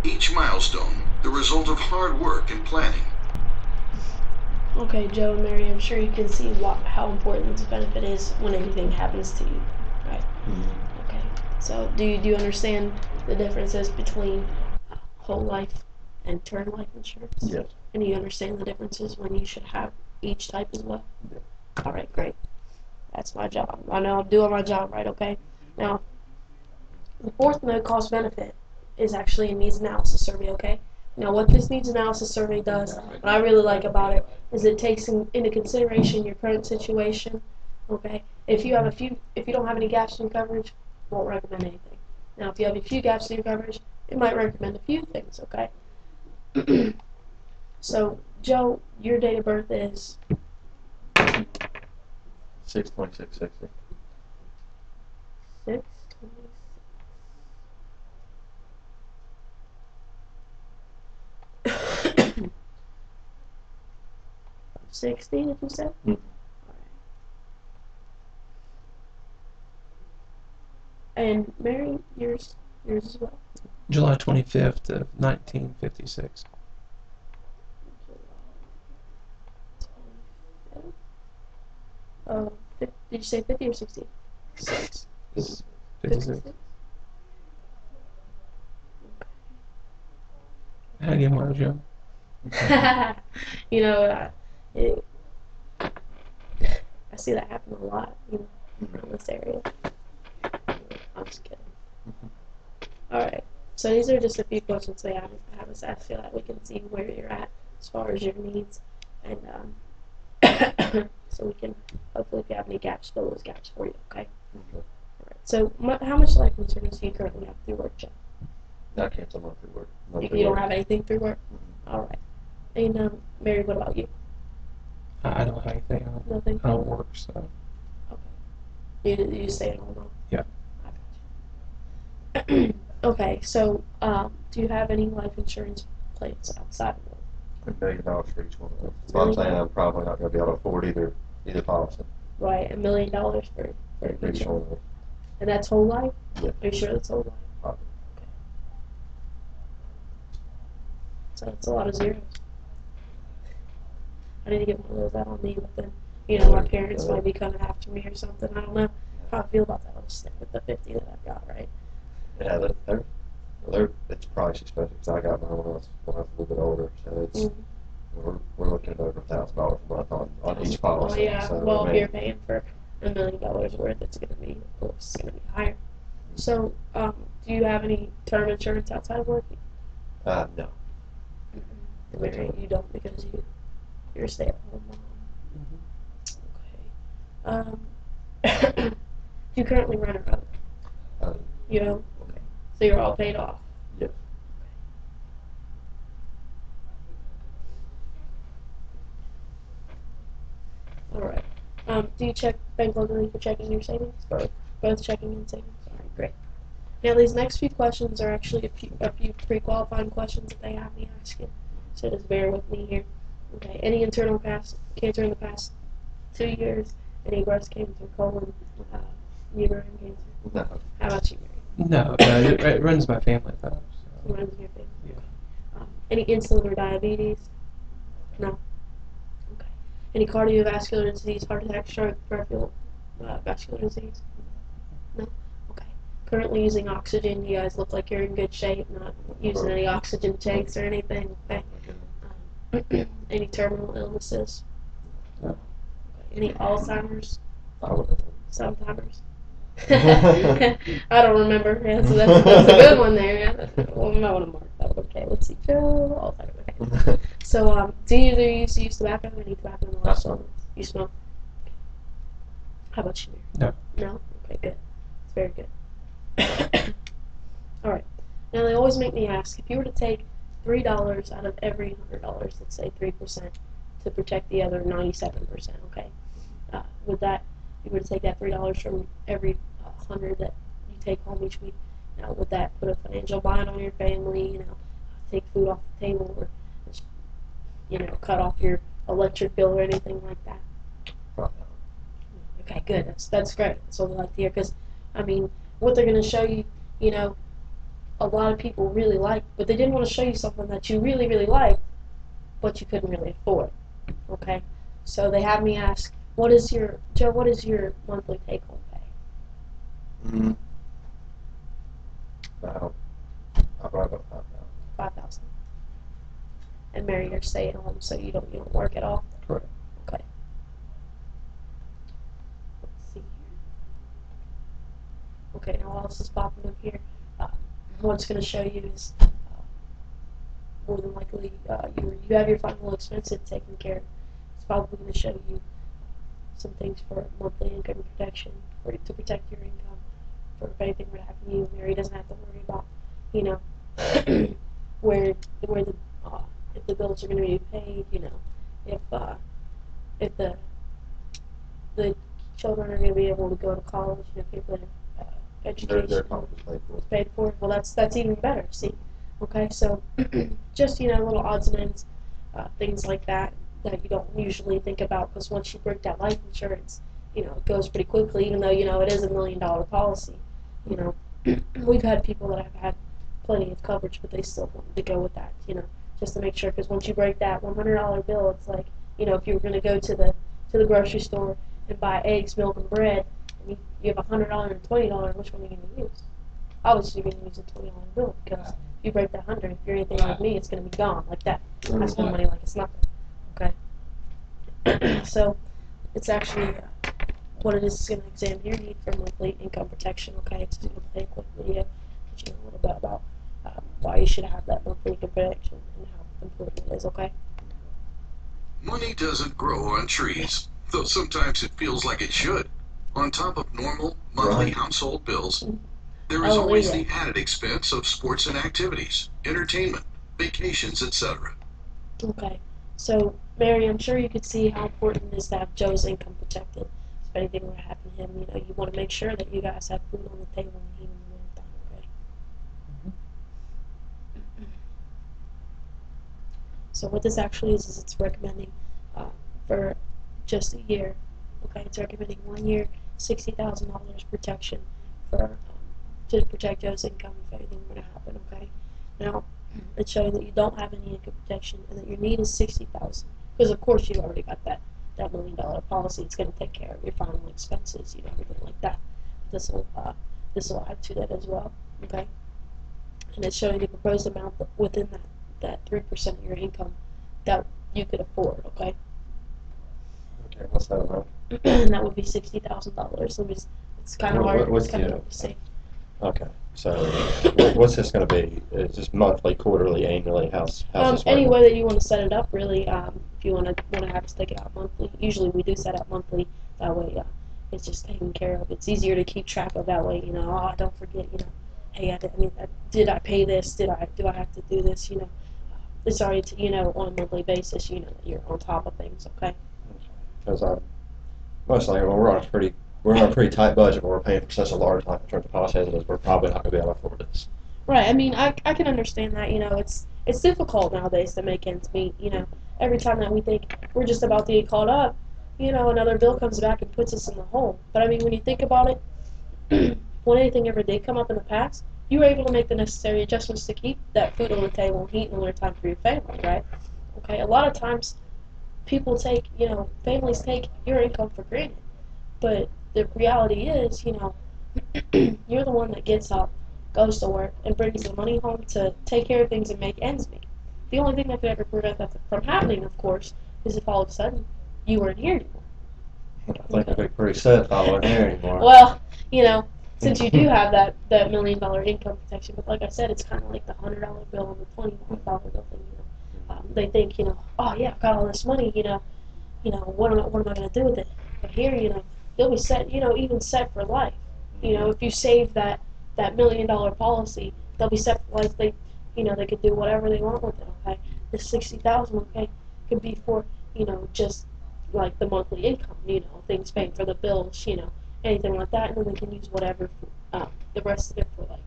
Each milestone, the result of hard work and planning. Okay, Joe and Mary, I'm sure you can see how important this benefit is when anything happens to you, right? Mm-hmm. Okay. So, do you understand the differences between whole life and term life insurance? Yes. And do you understand the differences when you should have each type as well? Yeah. All right, great. That's my job. I know I'm doing my job right. Okay. Now, the fourth no cost benefit is actually a needs analysis survey. Okay. Now, what this needs analysis survey does, what I really like about it, is it takes into consideration your current situation. Okay. If you don't have any gaps in your coverage, won't recommend anything. Now, if you have a few gaps in your coverage, it might recommend a few things. Okay. So, Joe, your date of birth is 6/26/60. 6. 60, did you say? Mm-hmm. And Mary, yours as well. July 25th of 1956. Did you say 50 or 60? 56. 56. I had to get when I was young. You know, it, I see that happen a lot, around this area. I'm just kidding. Alright, so these are just a few questions they have us ask so that we can see where you're at as far as your needs, and so we can, hopefully, if you have any gaps, fill those gaps for you, okay? Okay. Alright, so how much life insurance do you currently have through work, Joe? I can't tell monthly work. You don't have anything through work? Mm-hmm. Alright. And, Mary, what about you? I don't have anything. Nothing? I don't work, so. Okay. You stay at home, though? Yeah. I got you. Okay, so, do you have any life insurance plans outside of work? $1 million for each one of them. So I'm saying I'm probably not going to be able to afford either policy. Right, $1 million for Each each one one. of them. And that's whole life? Yeah. Are you sure that's whole life? Probably. Okay. So that's a lot of zeros. I need to get one of those out on me, but then, my parents might be coming after me or something. I don't know how I feel about that. I'll just stick with the 50 that I've got, right? Yeah, it's pricey, especially because I got mine when I was a little bit older. So it's we're looking at over $1,000 a month on each policy. Oh yeah. So, Well, if you're paying for $1 million worth, it's gonna be, of course, it's gonna be higher. So, do you have any term insurance outside of work? No. Mary, you don't because you're a stay-at-home mom. Okay. Do you currently run a road? You don't? Okay. So you're all paid off? Yes. Alright. Do you check bank locally for checking your savings? Both. Both checking and savings? Alright, great. Now these next few questions are actually a few pre-qualifying questions that they have me ask you. So just bear with me here. Okay. Any internal cancer in the past 2 years? Any breast cancer, colon, uterine cancer? No. How about you, Mary? No, it runs my family, though. So. Runs in your family? Yeah. Any insulin or diabetes? No. Okay. Any cardiovascular disease, heart attack, stroke, peripheral vascular disease? No? Okay. Currently using oxygen, you guys look like you're in good shape, not using any oxygen tanks or anything, okay? Any terminal illnesses? No. Okay. Any Alzheimer's? I wouldn't. Sometimes. I don't remember. Yeah, so that's a good one there. Yeah. Well, I want to mark that. Okay, let's see. Joe Alzheimer's. Okay. So, do you either use tobacco or any tobacco in the last 12 months? You smoke? How about you? No. No? Okay, good. It's very good. Alright. Now, they always make me ask, if you were to take $3 out of every $100, let's say 3%, to protect the other 97%, okay? You were to take that $3 from every 100 that you take home each week, now would that put a financial bind on your family, take food off the table, or, cut off your electric bill or anything like that? Probably Okay, good. That's great. That's what we like to hear, because, what they're going to show you, you know, a lot of people really liked, but they didn't want to show you something that you really, really liked, but you couldn't really afford. Okay? So they had me ask, what is your monthly take-home pay? Mm. About, I'll probably about 5,000. 5,000. And Mary, you're staying home, so you don't work at all. Correct. Okay. Let's see here. Okay, now while this is popping up here, what it's going to show you is more than likely you have your final expenses taken care of. It's probably going to show you some things for monthly income protection, to protect your income, for if anything were to happen to you. Mary doesn't have to worry about, you know, where the if the bills are going to be paid, you know, if the children are going to be able to go to college, you know, people that education They're probably paid for. is paid for. Well, that's even better. See, okay, so just little odds and ends, things like that you don't usually think about, because once you break that life insurance, it goes pretty quickly. Even though it is $1 million policy, we've had people that have had plenty of coverage, but they still wanted to go with that, just to make sure. Because once you break that $100 bill, it's like, if you were going to go to the grocery store and buy eggs, milk, and bread, and you have $100 and $20, which one are you going to use? Obviously, you're going to use a $20 bill, because if you break that 100, if you're anything like me, it's going to be gone like that. I spend money like it's nothing. Okay. So it's actually what it is going to examine your need for monthly income protection. Okay, it's going to play a quick video, teach you a little bit about why you should have that monthly income protection and how important it is. Okay. Money doesn't grow on trees, though sometimes it feels like it should. On top of normal monthly household bills, there is always the added expense of sports and activities, entertainment, vacations, etc. Okay. So, Mary, I'm sure you could see how important it is to have Joe's income protected. If anything were to happen to him, you want to make sure that you guys have food on the table and heat in the wintertime, okay? So what this actually is it's recommending for just a year. Okay, it's recommending 1 year, $60,000 protection for to protect Joe's income if anything were to happen. Okay, now it's showing that you don't have any income protection and that your need is $60,000, because of course you already got that $1 million policy. It's going to take care of your final expenses, everything like that. This will add to that as well. Okay, and it's showing the proposed amount within that 3% of your income that you could afford. Okay. Okay, what's that amount? And that would be $60,000. It's kind of hard. What's It's kind of the- hard to see. Okay, so what's this going to be? Is this monthly, quarterly, annually? How's this Any working? way that you want to set it up, really. If you want to have us take it out monthly, usually we do set out monthly. That way, it's just taken care of. It's easier to keep track of that way. Don't forget. Hey, did I pay this? Do I have to do this? It's already on a monthly basis. That you're on top of things. Okay. Because most likely we're on a pretty tight budget, but we're paying for such a large life insurance policy as it is. We're probably not going to be able to afford this. Right. I can understand that. It's difficult nowadays to make ends meet. Every time that we think we're just about to get caught up, another bill comes back and puts us in the hole. But when you think about it, when anything ever did come up in the past, you were able to make the necessary adjustments to keep that food on the table and heat in the wintertime for your family, right? Okay. A lot of times, people take, families take your income for granted. But the reality is, you're the one that gets up, goes to work, and brings the money home to take care of things and make ends meet. The only thing that could ever prevent that from happening, of course, is if all of a sudden you weren't here anymore. I think I'd be pretty sad if I wasn't here anymore. Well, since you do have that $1 million income protection, but like I said, it's kind of like the $100 bill and the $20 bill thing. They think, oh yeah, I've got all this money, what am I going to do with it? But here, you'll be set, even set for life. If you save that $1 million policy, they'll be set for life. They could do whatever they want with it. Okay, the $60,000, okay, could be for, just like the monthly income, things paying for the bills, anything like that, and then they can use whatever the rest of it for, like,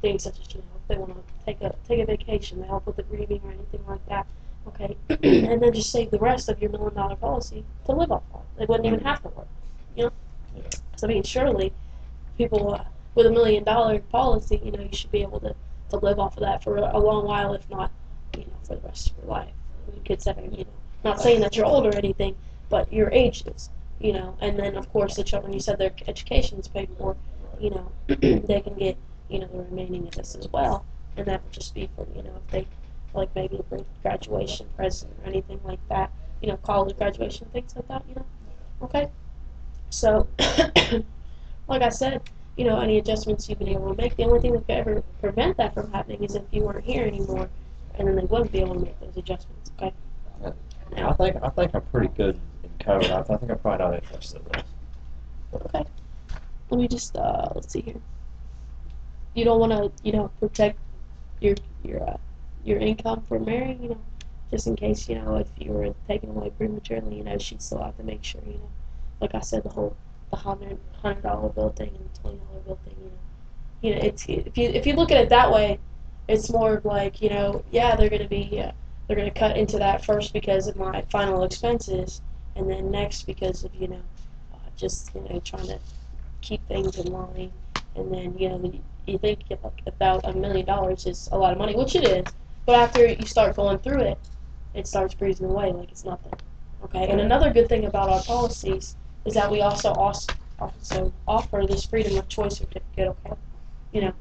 things such as, if they want to take a vacation to help with the grieving or anything like that. Okay, and then just save the rest of your $1 million policy to live off of. They wouldn't even have to work. So surely people with $1 million policy, you should be able to live off of that for a long while, if not, for the rest of your life. You could say, not saying that you're old or anything, but your age is, and then of course the children, you said their education is paid for, they can get, the remaining of this as well, and that would just be for, if they, like maybe for graduation present or anything like that, college graduation, things like that, okay? So, like I said, any adjustments you've been able to make, the only thing that could ever prevent that from happening is if you weren't here anymore, and then they wouldn't be able to make those adjustments, okay? I think I'm pretty good in code. I think I'm probably not interested in this. Okay. Let me just let's see here. You don't want to, protect your income for Mary, just in case, if you were taken away prematurely, she'd still have to make sure, like I said, the $100 bill thing and the $20 bill thing, it's if you look at it that way, it's more of like, yeah, they're gonna cut into that first because of my final expenses, and then next because of just trying to keep things in line, and then you think about $1 million is a lot of money, which it is, but after you start going through it, it starts breezing away like it's nothing. Okay, and another good thing about our policies is that we also offer this freedom of choice certificate. Okay,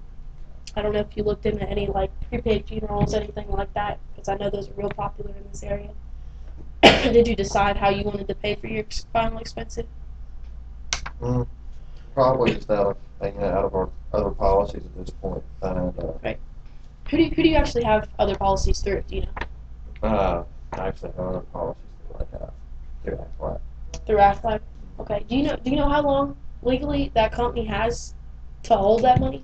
I don't know if you looked into any like prepaid funerals, anything like that, because I know those are real popular in this area. Did you decide how you wanted to pay for your final expenses? Probably just out of our other policies at this point. Right. Who do you actually have other policies through? Do you know? I actually have other policies through Aflac. Through Aflac. Okay. Do you know how long legally that company has to hold that money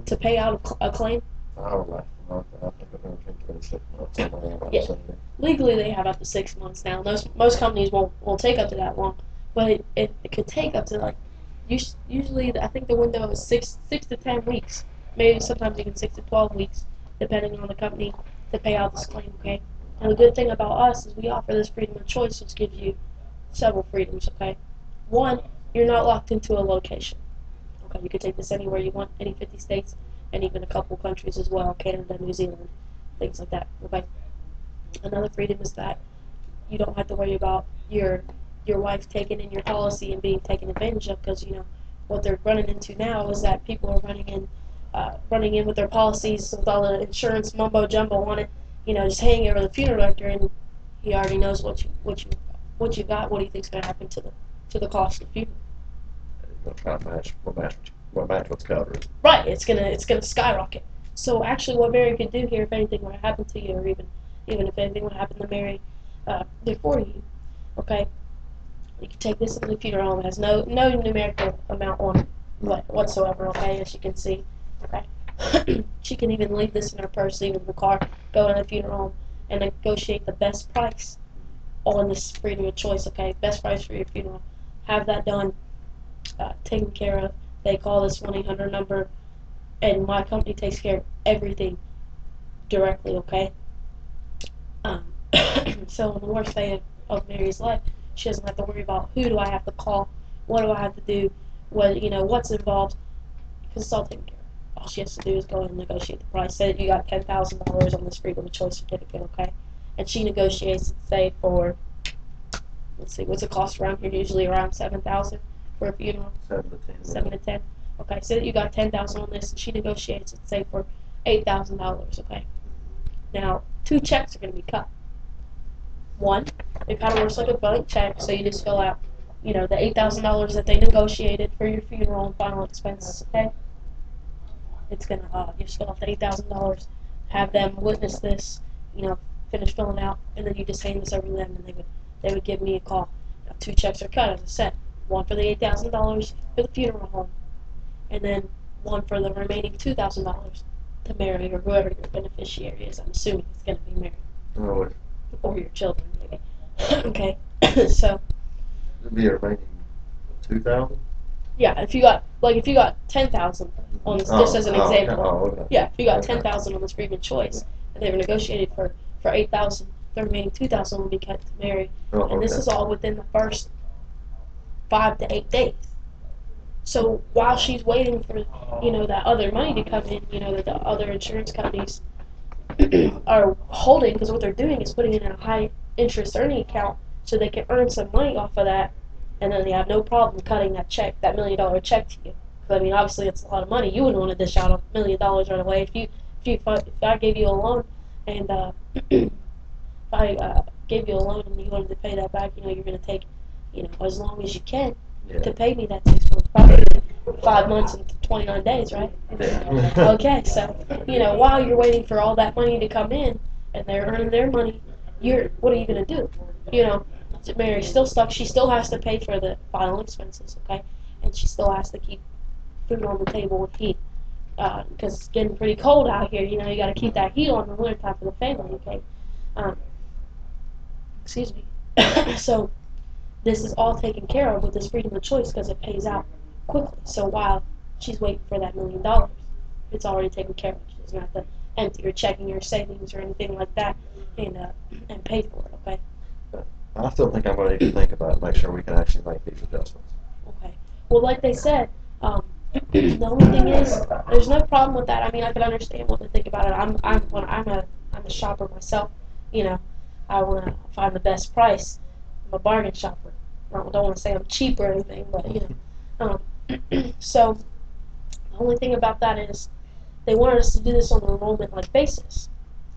to pay out a claim? I would like to know. I think I've been thinking 6 months. Yeah. Legally, they have up to 6 months now. Most companies won't take up to that long, but it could take up to like usually I think the window is 6 to 10 weeks, maybe sometimes even 6 to 12 weeks, depending on the company, to pay out this claim. Okay. And the good thing about us is we offer this freedom of choice, which gives you several freedoms. Okay. One, you're not locked into a location. Okay. You can take this anywhere you want, any 50 states, and even a couple countries as well, Canada, New Zealand, things like that. Okay. Another freedom is that you don't have to worry about your wife taking in your policy and being taken advantage of, because what they're running into now is that people are running in with their policies with all the insurance mumbo jumbo on it, just hanging over the funeral director, and he already knows what you got, what he thinks going to happen to the cost of the funeral. It's going to match what's covered. Right, it's gonna skyrocket. So actually, what Mary could do here, if anything were to happen to you, or even if anything would happen to Mary before you, okay, you can take this into the funeral home. It has no numerical amount on it whatsoever. Okay, as you can see. Okay, she can even leave this in her purse, leave it in the car, go to the funeral home, and negotiate the best price on this freedom of choice. Okay, best price for your funeral. Have that done, taken care of. They call this 1-800 number, and my company takes care of everything directly. Okay. So in the worst day of Mary's life, she doesn't have to worry about who do I have to call, what do I have to do, what's involved, because it's all taken care of. All she has to do is go and negotiate the price. Say that you got $10,000 on this freedom of choice certificate, okay, and she negotiates, say for, let's see, what's the cost around here? Usually around $7,000 for a funeral. 7 to 10. 7 to 10. Okay, say that you got $10,000 on this, and she negotiates it, say for $8,000. Okay. Now 2 checks are going to be cut. One, it kind of works like a blank check, so you just fill out, the $8,000 that they negotiated for your funeral and final expenses. Okay. It's gonna you just fill out the $8,000, have them witness this, finish filling out, and then you just hand this over to them, and they would give me a call. Now, 2 checks are cut, as I said. One for the $8,000 for the funeral home, and then one for the remaining $2,000 to Mary or whoever your beneficiary is. I'm assuming it's going to be Mary. Oh, Or your children, maybe. Okay, so. It'd be a remaining 2,000. Yeah, if you got 10,000 on this, just as an example. Okay. Yeah, if you got 10,000 on this freedom of choice, and they were negotiated for 8,000, the remaining 2,000 will be cut to Mary, and this is all within the first 5 to 8 days. So while she's waiting for, that other money to come in, that the other insurance companies are holding, because what they're doing is putting it in a high interest earning account so they can earn some money off of that, and then they have no problem cutting that check, that $1 million check to you. I mean, obviously it's a lot of money. You wouldn't want to dish out $1 million right away. If I gave you a loan and if I gave you a loan and you wanted to pay that back, you're going to take, as long as you can to pay me that 6 months, probably 5 months and 29 days, right? Yeah. Okay, so while you're waiting for all that money to come in and they're earning their money, what are you going to do? Mary's still stuck. She still has to pay for the final expenses, okay, and she still has to keep food on the table with heat, because it's getting pretty cold out here. You got to keep that heat on in the wintertime for the family, okay? Excuse me. So this is all taken care of with this freedom of choice because it pays out quickly. So while she's waiting for that $1 million, it's already taken care of. She doesn't have to empty her checking or savings or anything like that and pay for it, okay? I still think I'm going to need to think about it, make sure we can actually make these adjustments. Okay. Well, like they said, the only thing is, there's no problem with that. I mean, I can understand what they think about it. I'm a shopper myself. I want to find the best price. I'm a bargain shopper. I don't want to say I'm cheap or anything, but so the only thing about that is they wanted us to do this on an enrollment-like basis,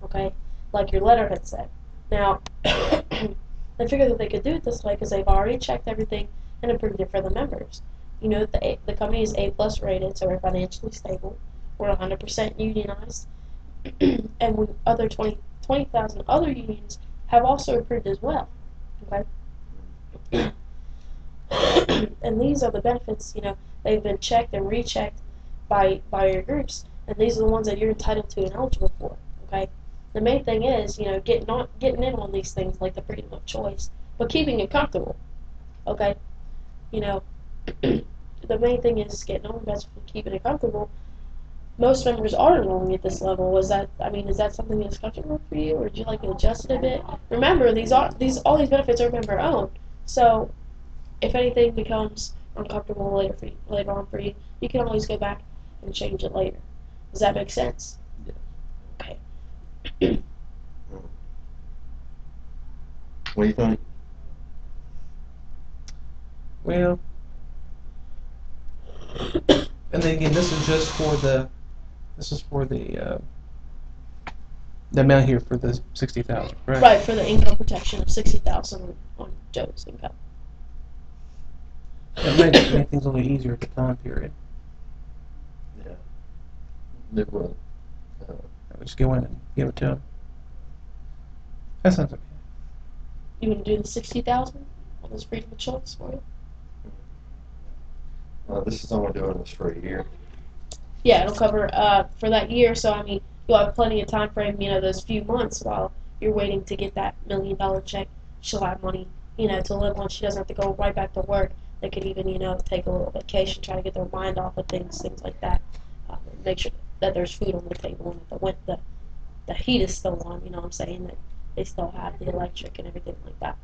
okay, like your letter had said. Now, they figured that they could do it this way because they've already checked everything and approved it for the members. The company is A+ rated, so we're financially stable. We're 100% unionized, and other 20,000 other unions have also approved as well. Okay. And these are the benefits. They've been checked and rechecked by your groups, and these are the ones that you're entitled to and eligible for. Okay. The main thing is, getting in on these things like the freedom of choice, but keeping it comfortable. Okay. The main thing is getting on, that's keeping it comfortable. Most members are enrolling at this level. Is that something that's comfortable for you, or would you like to adjust it a bit? Remember, all these benefits are member owned. So, if anything becomes uncomfortable later on for you, you can always go back and change it later. Does that make sense? Yes. Okay. What do you think? Well, and then again, this is just for the amount here for the 60,000, right? Right, for the income protection of 60,000 on Joe's income. It make things a little easier at the time period. Yeah. It will. Just go in and give it to them. That sounds okay. You want to do the 60,000 on this freedom of choice for you? This is only doing this for a year. Yeah, it'll cover for that year. So I mean, you'll have plenty of time frame. Those few months while you're waiting to get that $1 million check. She'll have money, to live on. She doesn't have to go right back to work. They could even, take a little vacation, try to get their mind off of things like that. Make sure that there's food on the table and that the heat is still on. You know what I'm saying? That they still have the electric and everything like that.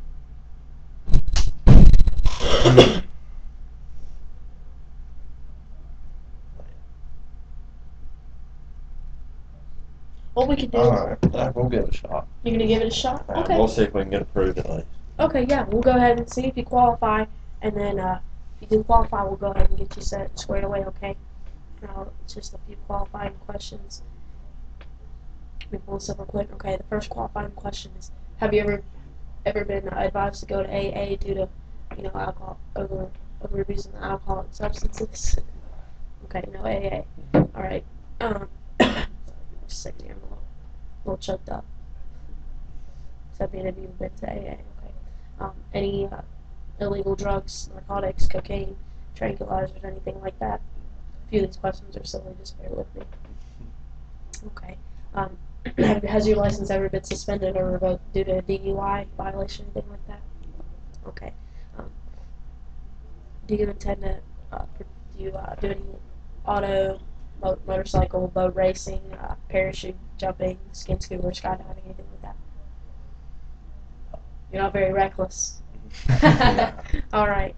What we could do? Alright, we'll give it a shot. You're gonna give it a shot? Okay. We'll see if we can get approved at least. Okay, yeah, we'll go ahead and see if you qualify, and then if you do qualify, we'll go ahead and get you squared away. Okay. Now it's just a few qualifying questions. Let me pull this up real quick. Okay, the first qualifying question is: have you ever been advised to go to AA due to alcohol overusing the alcoholic substances? Okay, no AA. All right. Just a second here, I'm a little choked up. Except have you been to AA? Okay. Any illegal drugs, narcotics, cocaine, tranquilizers, anything like that? A few of these questions are silly, just bear with me. Okay. Has your license ever been suspended or revoked due to a DUI violation, anything like that? Okay. Do you intend to do any auto, motorcycle, boat racing, parachute jumping, skin scuba, skydiving, anything like that? You're not very reckless. All right.